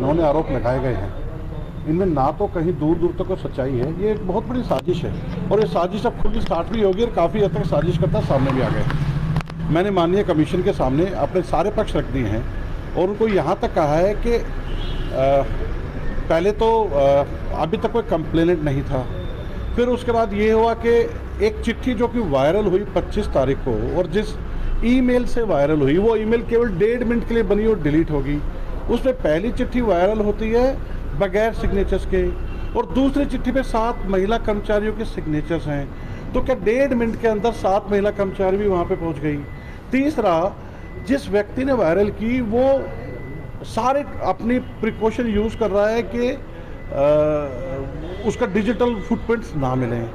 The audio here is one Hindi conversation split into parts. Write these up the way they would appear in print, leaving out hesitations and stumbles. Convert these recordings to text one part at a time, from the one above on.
जिन्होंने आरोप लगाए गए हैं इनमें ना तो कहीं दूर दूर तक कोई सच्चाई है। ये एक बहुत बड़ी साजिश है और ये साजिश अब खुद स्टार्ट भी होगी और काफ़ी हद तक साजिशकर्ता सामने भी आ गए। मैंने माननीय कमीशन के सामने अपने सारे पक्ष रख दिए हैं और उनको यहाँ तक कहा है कि पहले तो अभी तक कोई कंप्लेनेंट नहीं था। फिर उसके बाद ये हुआ कि एक चिट्ठी जो कि वायरल हुई 25 तारीख को और जिस ईमेल से वायरल हुई वो ईमेल केवल 1.5 मिनट के लिए बनी और डिलीट होगी। उसमें पहली चिट्ठी वायरल होती है बगैर सिग्नेचर्स के और दूसरी चिट्ठी पे 7 महिला कर्मचारियों के सिग्नेचर्स हैं। तो क्या 1.5 मिनट के अंदर 7 महिला कर्मचारी भी वहाँ पे पहुँच गई। तीसरा, जिस व्यक्ति ने वायरल की वो सारे अपनी प्रिकॉशन यूज़ कर रहा है कि उसका डिजिटल फुटप्रिंट्स ना मिलें।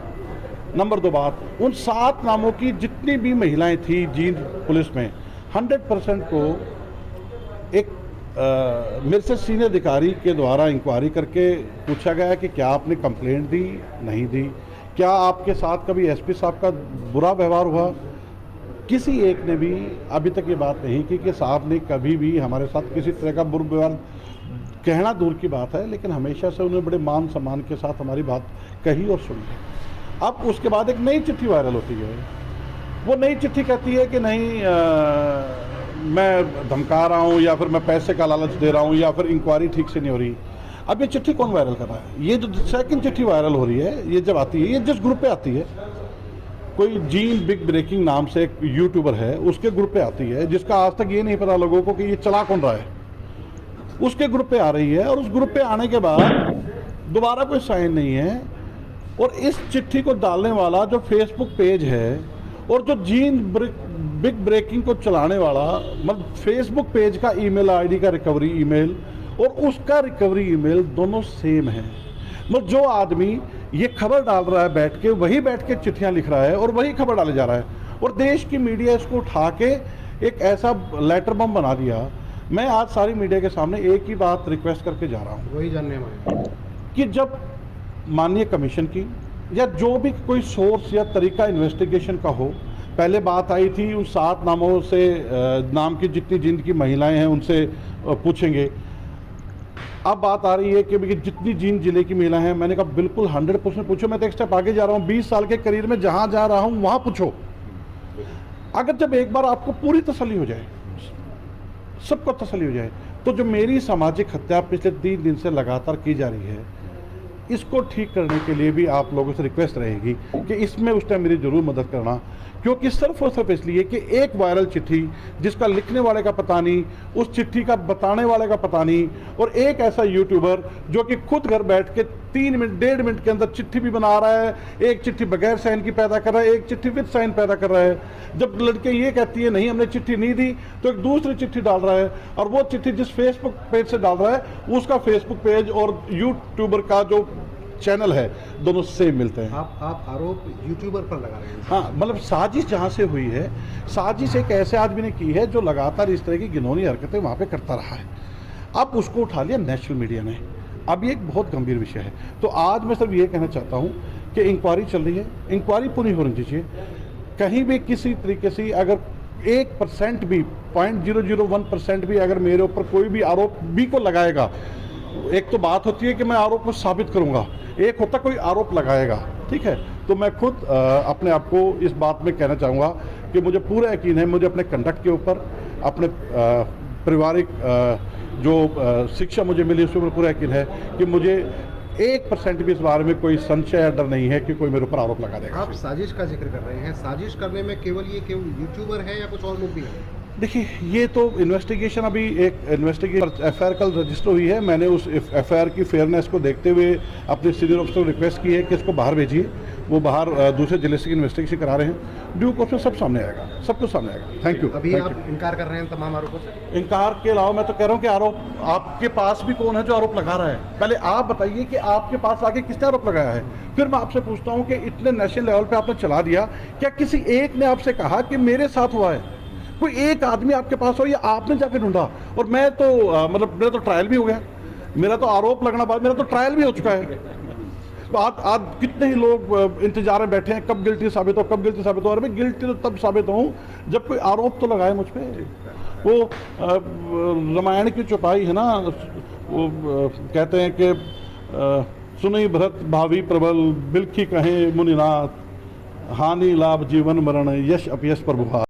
नंबर 2 बात, उन 7 नामों की जितनी भी महिलाएं थी जींद पुलिस में 100% को एक मेरे से सीनियर अधिकारी के द्वारा इंक्वायरी करके पूछा गया कि क्या आपने कंप्लेंट दी, नहीं दी, क्या आपके साथ कभी एसपी साहब का बुरा व्यवहार हुआ। किसी एक ने भी अभी तक ये बात नहीं की कि साहब ने कभी भी हमारे साथ किसी तरह का बुरा व्यवहार, कहना दूर की बात है, लेकिन हमेशा से उन्होंने बड़े मान सम्मान के साथ हमारी बात कही और सुनी है। अब उसके बाद एक नई चिट्ठी वायरल होती है। वो नई चिट्ठी कहती है कि नहीं मैं धमका रहा हूँ या फिर मैं पैसे का लालच दे रहा हूँ या फिर इंक्वायरी ठीक से नहीं हो रही। अब ये चिट्ठी कौन वायरल कर रहा है? ये जो सेकंड चिट्ठी वायरल हो रही है, ये जब आती है, ये जिस ग्रुप पे आती है, कोई जीन बिग ब्रेकिंग नाम से एक यूट्यूबर है, उसके ग्रुप पे आती है, जिसका आज तक ये नहीं पता लोगों को कि ये चला कौन रहा है। उसके ग्रुप पे आ रही है और उस ग्रुप पे आने के बाद दोबारा कोई साइन नहीं है। और इस चिट्ठी को डालने वाला जो फेसबुक पेज है और जो जीन बिग ब्रेकिंग को चलाने वाला, मतलब फेसबुक पेज का ईमेल आईडी का रिकवरी ईमेल और उसका रिकवरी ईमेल दोनों सेम है। मतलब जो आदमी ये खबर डाल रहा है बैठ के, वही बैठ के चिट्ठियां लिख रहा है और वही खबर डाले जा रहा है और देश की मीडिया इसको उठा के एक ऐसा लेटर बम बना दिया। मैं आज सारी मीडिया के सामने एक ही बात रिक्वेस्ट करके जा रहा हूँ, वही जानने में कि जब माननीय कमीशन की या जो भी कोई सोर्स या तरीका इन्वेस्टिगेशन का हो, पहले बात आई थी उन 7 नामों से, नाम की जितनी जिंद की महिलाएं हैं उनसे पूछेंगे। अब बात आ रही है कि जितनी जींद जिले की महिला हैं, मैंने कहा बिल्कुल 100% पूछो। मैं तो एक स्टेप आगे जा रहा हूँ, 20 साल के करियर में जहाँ जा रहा हूँ वहाँ पूछो। अगर जब एक बार आपको पूरी तसल्ली हो जाए, सबको तसल्ली हो जाए, तो जो मेरी सामाजिक हत्या पिछले 3 दिन से लगातार की जा रही है, इसको ठीक करने के लिए भी आप लोगों से रिक्वेस्ट रहेगी कि इसमें उस टाइम मेरी ज़रूर मदद करना। क्योंकि सिर्फ और सिर्फ इसलिए कि एक वायरल चिट्ठी जिसका लिखने वाले का पता नहीं, उस चिट्ठी का बताने वाले का पता नहीं, और एक ऐसा यूट्यूबर जो कि खुद घर बैठ के 3 मिनट 1.5 मिनट के अंदर चिट्ठी भी बना रहा है, एक चिट्ठी बगैर साइन की पैदा कर रहा है, एक चिट्ठी विद साइन पैदा कर रहा है। जब लड़के ये कहती है नहीं हमने चिट्ठी नहीं दी, तो एक दूसरी चिट्ठी डाल रहा है और वो चिट्ठी जिस फेसबुक पेज से डाल रहा है उसका फेसबुक पेज और यूट्यूबर का जो चैनल है दोनों सेम मिलते हैं। आप आरोप यूट्यूबर पर लगा रहे हैं? हाँ, मतलब साजिश जहाँ से हुई है, साजिश एक ऐसे आदमी ने की है जो लगातार इस तरह की घिनौनी हरकतें वहाँ पे करता रहा है। अब उसको उठा लिया नेशनल मीडिया ने। अब ये एक बहुत गंभीर विषय है। तो आज मैं सिर्फ ये कहना चाहता हूँ कि इंक्वायरी चल रही है, इंक्वायरी पूरी होनी चाहिए। कहीं भी किसी तरीके से अगर 1% भी, 0.001% भी अगर मेरे ऊपर कोई भी आरोप भी को लगाएगा, एक तो बात होती है कि मैं आरोप को साबित करूंगा, एक होता कोई आरोप लगाएगा, ठीक है। तो मैं खुद अपने आप को इस बात में कहना चाहूँगा कि मुझे पूरा यकीन है, मुझे अपने कंडक्ट के ऊपर, अपने पारिवारिक जो शिक्षा मुझे मिली उसके ऊपर पूरा यकीन है कि मुझे 1% भी इस बारे में कोई संशय या डर नहीं है कि कोई मेरे ऊपर आरोप लगा देगा। आप साजिश का जिक्र कर रहे हैं, साजिश करने में केवल यूट्यूबर है या कुछ और लोग भी हैं? देखिए, ये तो इन्वेस्टिगेशन, अभी एक इन्वेस्टिगेशन एफआईआर कल रजिस्टर हुई है। मैंने उस एफआईआर की फेयरनेस को देखते हुए अपने सीनियर अफसर को रिक्वेस्ट की है कि इसको बाहर भेजिए। वो बाहर दूसरे जिले से इन्वेस्टिगेशन करा रहे हैं। ड्यू कोर्स में सब सामने आएगा, सब कुछ सामने आएगा। Thank you. अभी आप इनकार कर रहे हैं तमाम आरोपों से? इनकार के अलावा मैं तो कह रहा हूँ कि आरोप आपके पास भी कौन है जो आरोप लगा रहा है। पहले आप बताइए कि आपके पास आगे किसने आरोप लगाया है, फिर मैं आपसे पूछता हूँ कि इतने नेशनल लेवल पे आपने चला दिया, क्या किसी एक ने आपसे कहा कि मेरे साथ हुआ है? कोई एक आदमी आपके पास हो या आपने जाके ढूंढा? और मैं तो मतलब मेरा तो ट्रायल भी हो गया, मेरा तो आरोप लगना बाद मेरा तो ट्रायल भी हो चुका है। तो आज कितने ही लोग इंतजार में बैठे हैं कब गिल्टी साबित हो, कब गिल्टी साबित हो। और मैं गिल्टी तो तब साबित हूँ जब कोई आरोप तो लगाए मुझ पर। वो रामायण की चौपाई है ना, वो कहते हैं कि सुनी भरत भावी प्रबल बिलखी कहें मुनिनाथ, हानि लाभ जीवन मरण यश अपयश प्रभुहा।